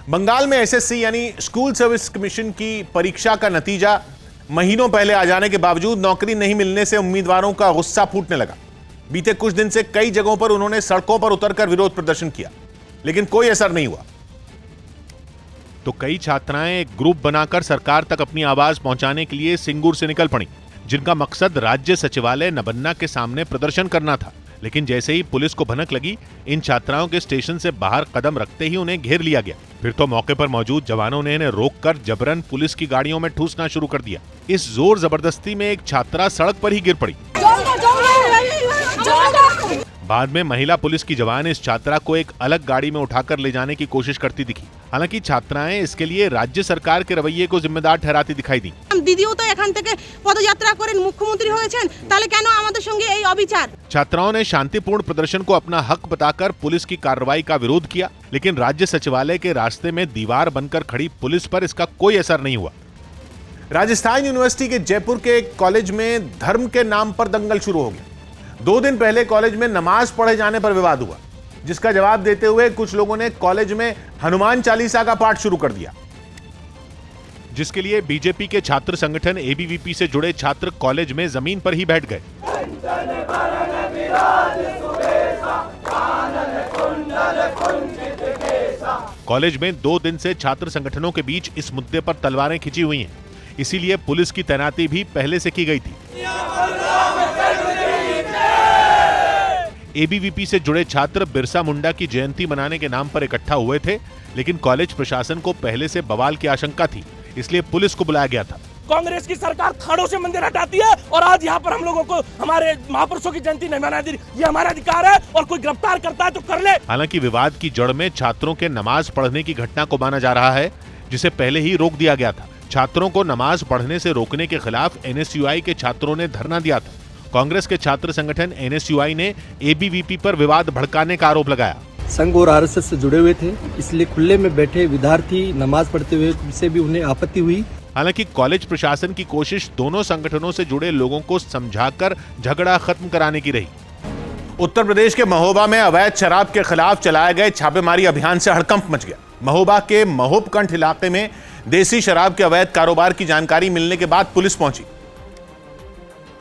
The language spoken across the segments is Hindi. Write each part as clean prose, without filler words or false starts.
बंगाल में एसएससी यानी स्कूल सर्विस कमीशन की परीक्षा का नतीजा महीनों पहले आ जाने के बावजूद नौकरी नहीं मिलने से उम्मीदवारों का गुस्सा फूटने लगा। बीते कुछ दिन से कई जगहों पर उन्होंने सड़कों पर उतरकर विरोध प्रदर्शन किया, लेकिन कोई असर नहीं हुआ। तो कई छात्राएं एक ग्रुप बनाकर सरकार तक अपनी आवाज पहुंचाने के लिए सिंगूर से निकल पड़ी, जिनका मकसद राज्य सचिवालय नबन्ना के सामने प्रदर्शन करना था। लेकिन जैसे ही पुलिस को भनक लगी, इन छात्राओं के स्टेशन से बाहर कदम रखते ही उन्हें घेर लिया गया। फिर तो मौके पर मौजूद जवानों ने इन्हें रोककर जबरन पुलिस की गाड़ियों में ठूसना शुरू कर दिया। इस जोर जबरदस्ती में एक छात्रा सड़क पर ही गिर पड़ी। बाद में महिला पुलिस की जवान इस छात्रा को एक अलग गाड़ी में उठाकर ले जाने की कोशिश करती दिखी। हालांकि छात्राएं इसके लिए राज्य सरकार के रवैये को जिम्मेदार ठहराती दिखाई दी। दीदियों तो एखान থেকে পদযাত্রা করেন মুখ্যমন্ত্রী হয়েছেন, তাহলে কেন আমাদের সঙ্গে এই অবিচার? छात्राओं ने शांतिपूर्ण प्रदर्शन को अपना हक बताकर पुलिस की कार्रवाई का विरोध किया, लेकिन राज्य सचिवालय के रास्ते में दीवार बनकर खड़ी पुलिस पर इसका कोई असर नहीं हुआ। राजस्थान यूनिवर्सिटी के जयपुर के एक कॉलेज में धर्म के नाम पर दंगल शुरू हो गया। 2 दिन पहले कॉलेज में नमाज पढ़े जाने पर विवाद हुआ, जिसका जवाब देते हुए कुछ लोगों ने कॉलेज में हनुमान चालीसा का पाठ शुरू कर दिया, जिसके लिए बीजेपी के छात्र संगठन एबीवीपी से जुड़े छात्र कॉलेज में जमीन पर ही बैठ गए। कॉलेज में 2 दिन से छात्र संगठनों के बीच इस मुद्दे पर तलवारें खिंची हुई हैं, इसीलिए पुलिस की तैनाती भी पहले से की गई थी। एबीवीपी से जुड़े छात्र बिरसा मुंडा की जयंती मनाने के नाम पर इकट्ठा हुए थे, लेकिन कॉलेज प्रशासन को पहले से बवाल की आशंका थी, इसलिए पुलिस को बुलाया गया था। कांग्रेस की सरकार थानों से मंदिर हटाती है और आज यहाँ पर हम लोगों को हमारे महापुरुषों की जयंती नहीं मनानी, ये हमारा अधिकार है और कोई गिरफ्तार करता है तो कर ले। हालांकि विवाद की जड़ में छात्रों के नमाज पढ़ने की घटना को माना जा रहा है, जिसे पहले ही रोक दिया गया था। छात्रों को नमाज पढ़ने से रोकने के खिलाफ एनएसयूआई के छात्रों ने धरना दिया था। कांग्रेस के छात्र संगठन एनएसयूआई ने एबीवीपी पर विवाद भड़काने का आरोप लगाया। संघ और आरएसएस से जुड़े हुए थे, इसलिए खुले में बैठे विद्यार्थी नमाज पढ़ते हुए से भी उन्हें आपत्ति हुई। हालांकि कॉलेज प्रशासन की कोशिश दोनों संगठनों से जुड़े लोगों को समझाकर झगड़ा खत्म कराने की रही। उत्तर प्रदेश के महोबा में अवैध शराब के खिलाफ चलाए गए छापेमारी अभियान से हड़कंप मच गया। महोबा के महोबकंठ इलाके में देसी शराब के अवैध कारोबार की जानकारी मिलने के बाद पुलिस पहुंची,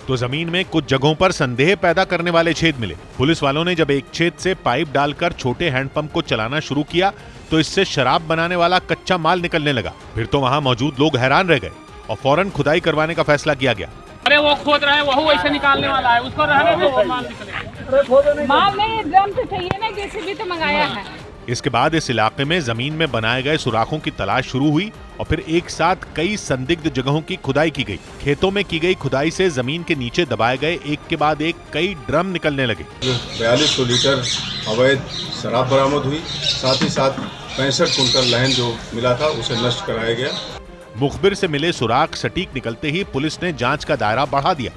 तो जमीन में कुछ जगहों पर संदेह पैदा करने वाले छेद मिले। पुलिस वालों ने जब एक छेद से पाइप डालकर छोटे हैंडपंप को चलाना शुरू किया, तो इससे शराब बनाने वाला कच्चा माल निकलने लगा। फिर तो वहां मौजूद लोग हैरान रह गए और फौरन खुदाई करवाने का फैसला किया गया। अरे वो खोद रहा है, वो वैसे निकालने वाला है, उसको रहने दो, माल निकलेगा। माल नहीं, ड्रम से चाहिए ना, जेसीबी तो मंगाया है। इसके बाद इस इलाके में जमीन में बनाए गए सुराखों की तलाश शुरू हुई और फिर एक साथ कई संदिग्ध जगहों की खुदाई की गई। खेतों में की गई खुदाई से जमीन के नीचे दबाए गए एक के बाद एक कई ड्रम निकलने लगे। 4200 लीटर अवैध शराब बरामद हुई, साथ ही साथ 65 कुंटल लहन जो मिला था उसे नष्ट कराया गया। मुखबिर से मिले सुराख सटीक निकलते ही पुलिस ने जांच का दायरा बढ़ा दिया।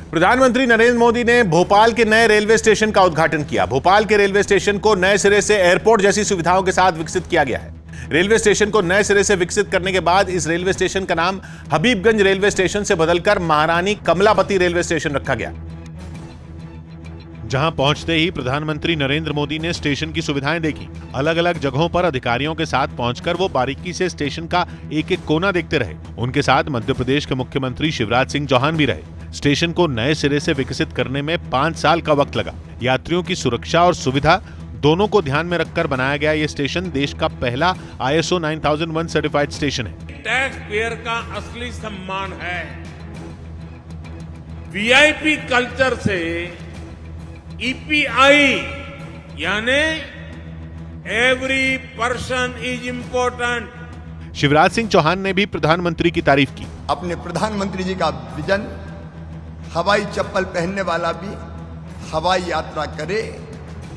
प्रधानमंत्री नरेंद्र मोदी ने भोपाल के नए रेलवे स्टेशन का उद्घाटन किया। भोपाल के रेलवे स्टेशन को नए सिरे से एयरपोर्ट जैसी सुविधाओं के साथ विकसित किया गया है। रेलवे स्टेशन को नए सिरे से विकसित करने के बाद इस रेलवे स्टेशन का नाम हबीबगंज रेलवे स्टेशन से बदलकर महारानी कमलापति रेलवे स्टेशन रखा गया। जहां पहुंचते ही प्रधानमंत्री नरेंद्र मोदी ने स्टेशन की सुविधाएं देखी। अलग अलग जगहों पर अधिकारियों के साथ पहुंचकर वो बारीकी से स्टेशन का एक एक कोना देखते रहे। उनके साथ मध्य प्रदेश के मुख्यमंत्री शिवराज सिंह चौहान भी रहे। स्टेशन को नए सिरे से विकसित करने में 5 साल का वक्त लगा। यात्रियों की सुरक्षा और सुविधा दोनों को ध्यान में रखकर बनाया गया ये स्टेशन देश का पहला ISO 9001 सर्टिफाइड स्टेशन है। टैक्स पेयर का असली सम्मान है। वीआईपी कल्चर से EPI यानी every person is important. Shivraj Singh Chouhan ने भी प्रधानमंत्री की तारीफ की। अपने प्रधानमंत्री जी का विजन, हवाई चप्पल पहनने वाला भी हवाई यात्रा करे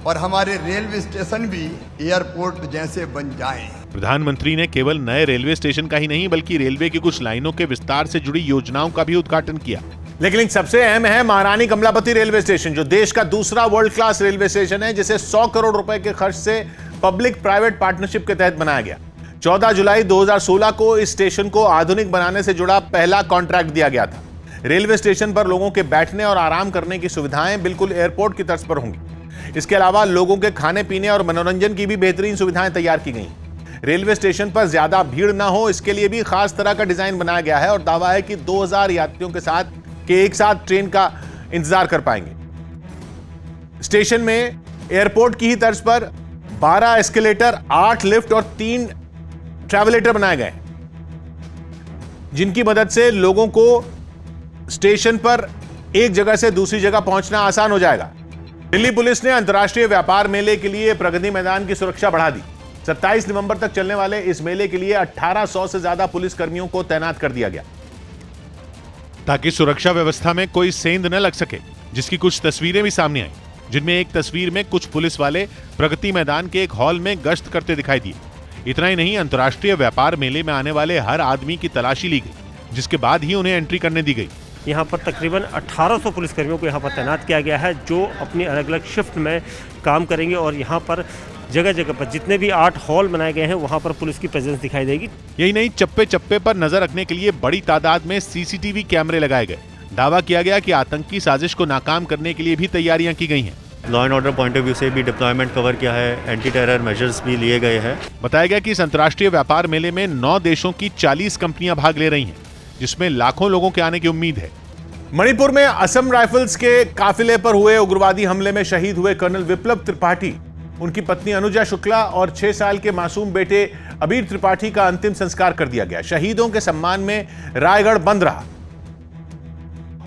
और हमारे रेलवे स्टेशन भी एयरपोर्ट जैसे बन जाएं। प्रधानमंत्री ने केवल नए रेलवे स्टेशन का ही नहीं बल्कि रेलवे की कुछ लाइनों के विस्तार से जुड़ी योजनाओं का भी उद्घाटन किया। लेकिन सबसे अहम है महारानी कमलापति रेलवे स्टेशन, जो देश का दूसरा वर्ल्ड क्लास रेलवे स्टेशन है, जिसे 100 करोड़ रुपए के खर्च से पब्लिक प्राइवेट पार्टनरशिप के तहत बनाया गया। 14 जुलाई 2016 को इस स्टेशन को आधुनिक बनाने से जुड़ा पहला कॉन्ट्रैक्ट दिया गया था। रेलवे स्टेशन पर लोगों के बैठने और आराम करने की सुविधाएं बिल्कुल एयरपोर्ट की तर्ज पर होंगी। इसके अलावा लोगों के खाने पीने और मनोरंजन की भी बेहतरीन सुविधाएं तैयार की गई। रेलवे स्टेशन पर ज्यादा भीड़ ना हो, इसके लिए भी खास तरह का डिजाइन बनाया गया है और दावा है कि 2000 यात्रियों के एक साथ ट्रेन का इंतजार कर पाएंगे। स्टेशन में एयरपोर्ट की ही तर्ज पर 12 एस्केलेटर, 8 लिफ्ट और 3 ट्रैवलेटर बनाए गए हैं, जिनकी मदद से लोगों को स्टेशन पर एक जगह से दूसरी जगह पहुंचना आसान हो जाएगा। दिल्ली पुलिस ने अंतर्राष्ट्रीय व्यापार मेले के लिए प्रगति मैदान की सुरक्षा बढ़ा दी। 27 नवंबर तक चलने वाले इस मेले के लिए 1800 से ज्यादा पुलिस कर्मियों को तैनात कर दिया गया, ताकि सुरक्षा व्यवस्था में कोई सेंध न लग सके, जिसकी कुछ तस्वीरें भी सामने आई, जिनमें एक तस्वीर में कुछ पुलिस वाले प्रगति मैदान के एक हॉल में गश्त करते दिखाई दिए। इतना ही नहीं, अंतर्राष्ट्रीय व्यापार मेले में आने वाले हर आदमी की तलाशी ली गई, जिसके बाद ही उन्हें एंट्री करने दी गई। यहाँ पर तकरीबन 1800 पुलिसकर्मियों को यहाँ पर तैनात किया गया है, जो अपनी अलग अलग शिफ्ट में काम करेंगे और यहाँ पर जगह जगह पर जितने भी 8 हॉल बनाए गए हैं वहाँ पर पुलिस की प्रेजेंस दिखाई देगी। यही नहीं, चप्पे चप्पे पर नजर रखने के लिए बड़ी तादाद में सीसीटीवी कैमरे लगाए गए। दावा किया गया कि आतंकी साजिश को नाकाम करने के लिए भी तैयारियां की गई हैं। Law and order point of view से भी डिप्लॉयमेंट कवर किया है, एंटी टेरर मेजर्स भी लिए गए हैं। बताया गया कि इस अंतर्राष्ट्रीय व्यापार मेले में 9 देशों की 40 कंपनियां भाग ले रही हैं, जिसमें लाखों लोगों के आने की उम्मीद है। मणिपुर में असम राइफल्स के काफिले पर हुए उग्रवादी हमले में शहीद हुए कर्नल विप्लव त्रिपाठी, उनकी पत्नी अनुजा शुक्ला और 6 साल के मासूम बेटे अबीर त्रिपाठी का अंतिम संस्कार कर दिया गया। शहीदों के सम्मान में रायगढ़ बंद रहा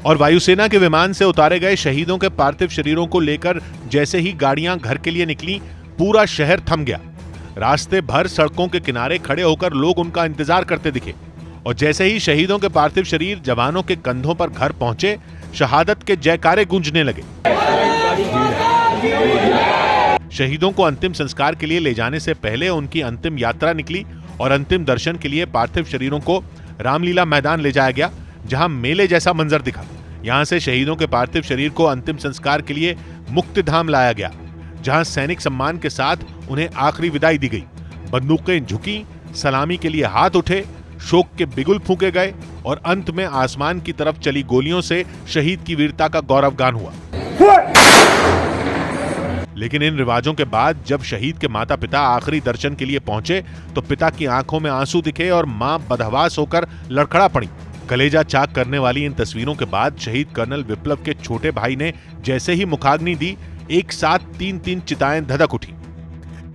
और वायुसेना के विमान से उतारे गए शहीदों के पार्थिव शरीरों को लेकर जैसे ही गाड़ियां घर के लिए निकली, पूरा शहर थम गया। रास्ते भर सड़कों के किनारे खड़े होकर लोग उनका इंतजार करते दिखे और जैसे ही शहीदों के पार्थिव शरीर जवानों के कंधों पर घर पहुंचे, शहादत के जयकारे गूंजने लगे। शहीदों को अंतिम संस्कार के लिए ले जाने से पहले उनकी अंतिम यात्रा निकली और अंतिम दर्शन के लिए पार्थिव शरीरों को रामलीला मैदान ले जाया गया, जहां मेले जैसा मंजर दिखा। यहां से शहीदों के पार्थिव शरीर को अंतिम संस्कार के लिए मुक्तिधाम लाया गया, जहां सैनिक सम्मान के साथ उन्हें आखिरी विदाई दी गई। बंदूकें झुकी, सलामी के लिए हाथ उठे, शोक के बिगुल फूंके गए और अंत में आसमान की तरफ चली गोलियों से शहीद की वीरता का गौरवगान हुआ। लेकिन इन रिवाजों के बाद जब शहीद के माता पिता आखिरी दर्शन के लिए पहुंचे, तो पिता की आंखों में आंसू दिखे और मां बदहवास होकर लड़खड़ा पड़ी। कलेजा चाक करने वाली इन तस्वीरों के बाद शहीद कर्नल विप्लव के छोटे भाई ने जैसे ही मुखाग्नि दी, एक साथ 3-3 चिताएं धधक उठी।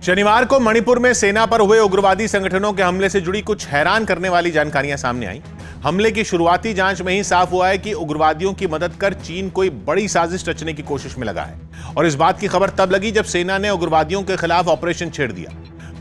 शनिवार को मणिपुर में सेना पर हुए उग्रवादी संगठनों के हमले से जुड़ी कुछ हैरान करने वाली जानकारियां सामने आई। हमले की शुरुआती जांच में ही साफ हुआ है कि उग्रवादियों की मदद कर चीन कोई बड़ी साजिश रचने की कोशिश में लगा है और इस बात की खबर तब लगी जब सेना ने उग्रवादियों के खिलाफ ऑपरेशन छेड़ दिया।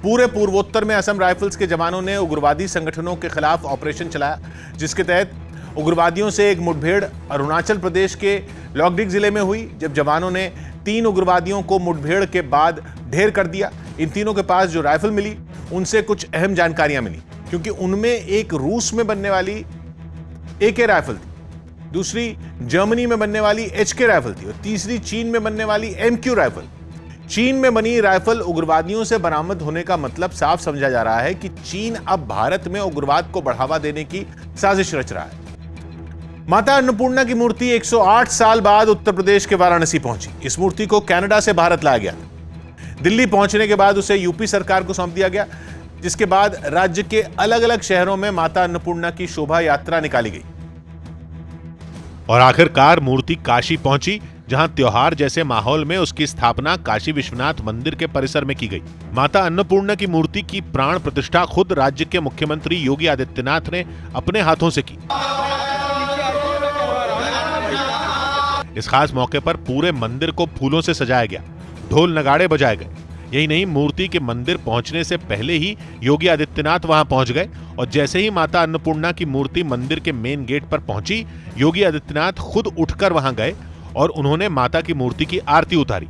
पूरे पूर्वोत्तर में असम राइफल्स के जवानों ने उग्रवादी संगठनों के खिलाफ ऑपरेशन चलाया, जिसके तहत उग्रवादियों से एक मुठभेड़ अरुणाचल प्रदेश के लॉकडिग जिले में हुई, जब जवानों ने 3 उग्रवादियों को मुठभेड़ के बाद ढेर कर दिया। इन तीनों के पास जो राइफल मिली, उनसे कुछ अहम जानकारियां मिली, क्योंकि उनमें एक रूस में बनने वाली AK राइफल थी, दूसरी जर्मनी में बनने वाली HK राइफल थी और तीसरी चीन में बनने वाली MQ राइफल। चीन में बनी राइफल उग्रवादियों से बरामद होने का मतलब साफ समझा जा रहा है कि चीन अब भारत में उग्रवाद को बढ़ावा देने की साजिश रच रहा है। माता अन्नपूर्णा की मूर्ति 108 साल बाद उत्तर प्रदेश के वाराणसी पहुंची। इस मूर्ति को कनाडा से भारत लाया गया। दिल्ली पहुंचने के बाद उसे यूपी सरकार को सौंप दिया गया, जिसके बाद राज्य के अलग अलग शहरों में माता अन्नपूर्णा की शोभा यात्रा निकाली गई और आखिरकार मूर्ति काशी पहुंची, जहां त्योहार जैसे माहौल में उसकी स्थापना काशी विश्वनाथ मंदिर के परिसर में की गई। माता अन्नपूर्णा की मूर्ति की प्राण प्रतिष्ठा खुद राज्य के मुख्यमंत्री योगी आदित्यनाथ ने अपने हाथों से की। इस खास मौके पर पूरे मंदिर को फूलों से सजाया गया, ढोल नगाड़े बजाए गए। यही नहीं, मूर्ति के मंदिर पहुंचने से पहले ही योगी आदित्यनाथ वहां पहुंच गए और जैसे ही माता अन्नपूर्णा की मूर्ति मंदिर के मेन गेट पर पहुंची, योगी आदित्यनाथ खुद उठकर वहां गए और उन्होंने माता की मूर्ति की आरती उतारी।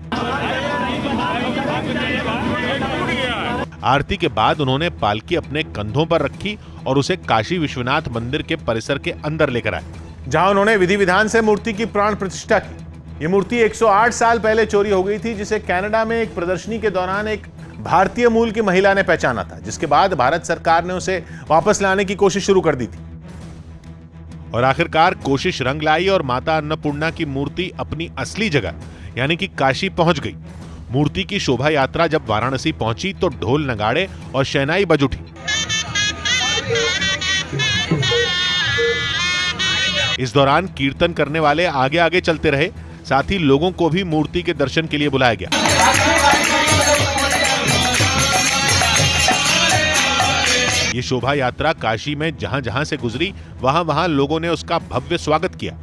आरती के बाद उन्होंने पालकी अपने कंधों पर रखी और उसे काशी विश्वनाथ मंदिर के परिसर के अंदर लेकर आए, जहां उन्होंने विधि विधान से मूर्ति की प्राण प्रतिष्ठा की। ये मूर्ति 108 साल पहले चोरी हो गई थी, जिसे कनाडा में एक प्रदर्शनी के दौरान एक भारतीय मूल की महिला ने पहचाना था, जिसके बाद भारत सरकार ने उसे वापस लाने की कोशिश शुरू कर दी थी। और आखिरकार कोशिश रंग लाई और माता अन्नपूर्णा की मूर्ति अपनी असली जगह यानी कि काशी पहुंच गई। मूर्ति की शोभा यात्रा जब वाराणसी पहुंची तो ढोल नगाड़े और शहनाई बज उठी। इस दौरान कीर्तन करने वाले आगे आगे चलते रहे, साथ ही लोगों को भी मूर्ति के दर्शन के लिए बुलाया गया। ये शोभा यात्रा काशी में जहां जहां से गुजरी वहां वहां लोगों ने उसका भव्य स्वागत किया।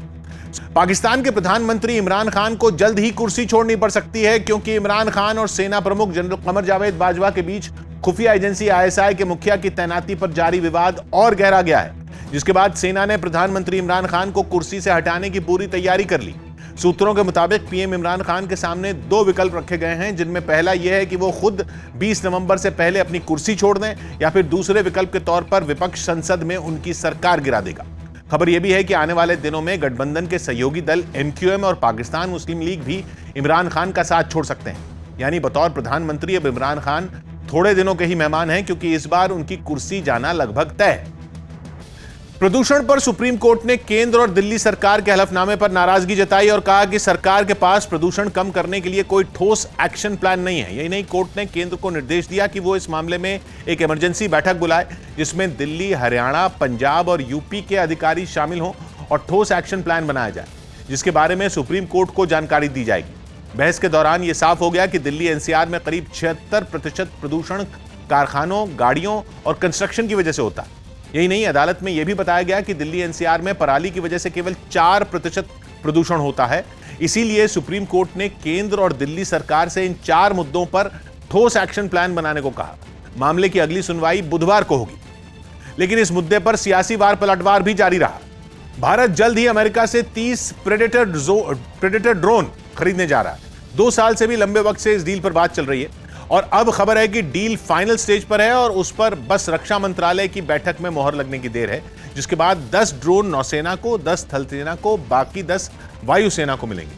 पाकिस्तान के प्रधानमंत्री इमरान खान को जल्द ही कुर्सी छोड़नी पड़ सकती है, क्योंकि इमरान खान और सेना प्रमुख जनरल कमर जावेद बाजवा के बीच खुफिया एजेंसी ISI के मुखिया की तैनाती पर जारी विवाद और गहरा गया है, जिसके बाद सेना ने प्रधानमंत्री इमरान खान को कुर्सी से हटाने की पूरी तैयारी कर ली। सूत्रों के मुताबिक पीएम इमरान खान के सामने 2 विकल्प रखे गए हैं, जिनमें पहला यह है कि वो खुद 20 नवंबर से पहले अपनी कुर्सी छोड़ दें, या फिर दूसरे विकल्प के तौर पर विपक्ष संसद में उनकी सरकार गिरा देगा। खबर यह भी है कि आने वाले दिनों में गठबंधन के सहयोगी दल MQM और पाकिस्तान मुस्लिम लीग भी इमरान खान का साथ छोड़ सकते हैं। यानी बतौर प्रधानमंत्री अब इमरान खान थोड़े दिनों के ही मेहमान हैं, क्योंकि इस बार उनकी कुर्सी जाना लगभग तय है। प्रदूषण पर सुप्रीम कोर्ट ने केंद्र और दिल्ली सरकार के हलफनामे पर नाराजगी जताई और कहा कि सरकार के पास प्रदूषण कम करने के लिए कोई ठोस एक्शन प्लान नहीं है। यही नहीं, कोर्ट ने केंद्र को निर्देश दिया कि वो इस मामले में एक इमरजेंसी बैठक बुलाए, जिसमें दिल्ली, हरियाणा, पंजाब और यूपी के अधिकारी शामिल हों और ठोस एक्शन प्लान बनाया जाए, जिसके बारे में सुप्रीम कोर्ट को जानकारी दी जाएगी। बहस के दौरान यह साफ हो गया कि दिल्ली NCR में करीब 76% प्रदूषण कारखानों, गाड़ियों और कंस्ट्रक्शन की वजह से होता है। यही नहीं, अदालत में यह भी बताया गया कि दिल्ली NCR में पराली की वजह से केवल 4% प्रदूषण होता है। इसीलिए सुप्रीम कोर्ट ने केंद्र और दिल्ली सरकार से इन 4 मुद्दों पर ठोस एक्शन प्लान बनाने को कहा। मामले की अगली सुनवाई बुधवार को होगी, लेकिन इस मुद्दे पर सियासी वार पलटवार भी जारी रहा। भारत जल्द ही अमेरिका से 30 प्रेडेटर ड्रोन खरीदने जा रहा है। 2 साल से भी लंबे वक्त से इस डील पर बात चल रही है और अब खबर है कि डील फाइनल स्टेज पर है और उस पर बस रक्षा मंत्रालय की बैठक में मोहर लगने की देर है, जिसके बाद 10 ड्रोन नौसेना को, 10 थल सेना को, बाकी 10 वायुसेना को मिलेंगे।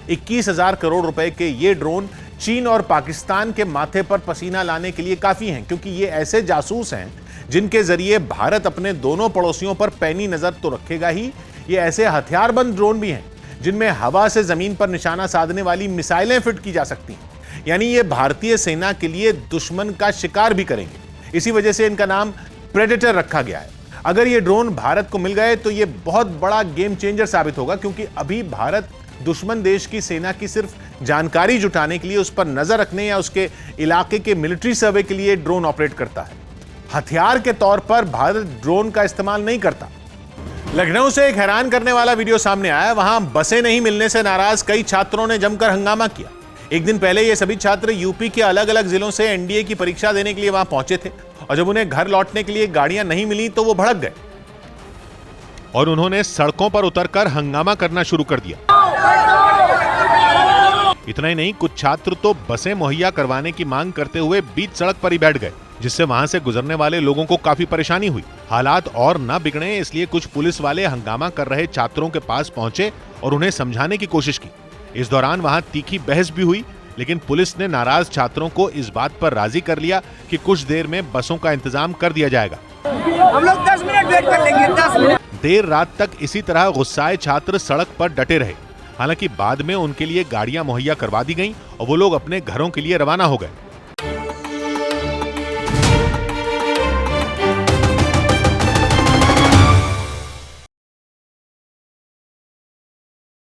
21,000 करोड़ रुपए के ये ड्रोन चीन और पाकिस्तान के माथे पर पसीना लाने के लिए काफी हैं, क्योंकि ये ऐसे जासूस हैं जिनके जरिए भारत अपने दोनों पड़ोसियों पर पैनी नजर तो रखेगा ही, ये ऐसे हथियारबंद ड्रोन भी हैं जिनमें हवा से जमीन पर निशाना साधने वाली मिसाइलें फिट की जा सकती हैं। यानी ये भारतीय सेना के लिए दुश्मन का शिकार भी करेंगे। इसी वजह से इनका नाम प्रेडेटर रखा गया है। अगर ये ड्रोन भारत को मिल गए तो ये बहुत बड़ा गेम चेंजर साबित होगा, क्योंकि अभी भारत दुश्मन देश की सेना की सिर्फ जानकारी जुटाने के लिए, उस पर नजर रखने या उसके इलाके के मिलिट्री सर्वे के लिए ड्रोन ऑपरेट करता है। हथियार के तौर पर भारत ड्रोन का इस्तेमाल नहीं करता। लखनऊ से एक हैरान करने वाला वीडियो सामने आया। वहां बसें नहीं मिलने से नाराज कई छात्रों ने जमकर हंगामा किया। एक दिन पहले ये सभी छात्र यूपी के अलग अलग जिलों से NDA की परीक्षा देने के लिए वहां पहुंचे थे और जब उन्हें घर लौटने के लिए गाड़ियां नहीं मिली तो वो भड़क गए और उन्होंने सड़कों पर उतरकर हंगामा करना शुरू कर दिया। इतना ही नहीं, कुछ छात्र तो बसें मुहैया करवाने की मांग करते हुए बीच सड़क पर ही बैठ गए, जिससे वहां से गुजरने वाले लोगों को काफी परेशानी हुई। हालात और न बिगड़े इसलिए कुछ पुलिस वाले हंगामा कर रहे छात्रों के पास पहुंचे और उन्हें समझाने की कोशिश की। इस दौरान वहां तीखी बहस भी हुई, लेकिन पुलिस ने नाराज छात्रों को इस बात पर राजी कर लिया कि कुछ देर में बसों का इंतजाम कर दिया जाएगा। हम लोग 10 मिनट वेट कर लेंगे, 10 मिनट। देर रात तक इसी तरह गुस्साए छात्र सड़क पर डटे रहे। हालांकि बाद में उनके लिए गाड़ियां मुहैया करवा दी गईं और वो लोग अपने घरों के लिए रवाना हो गए।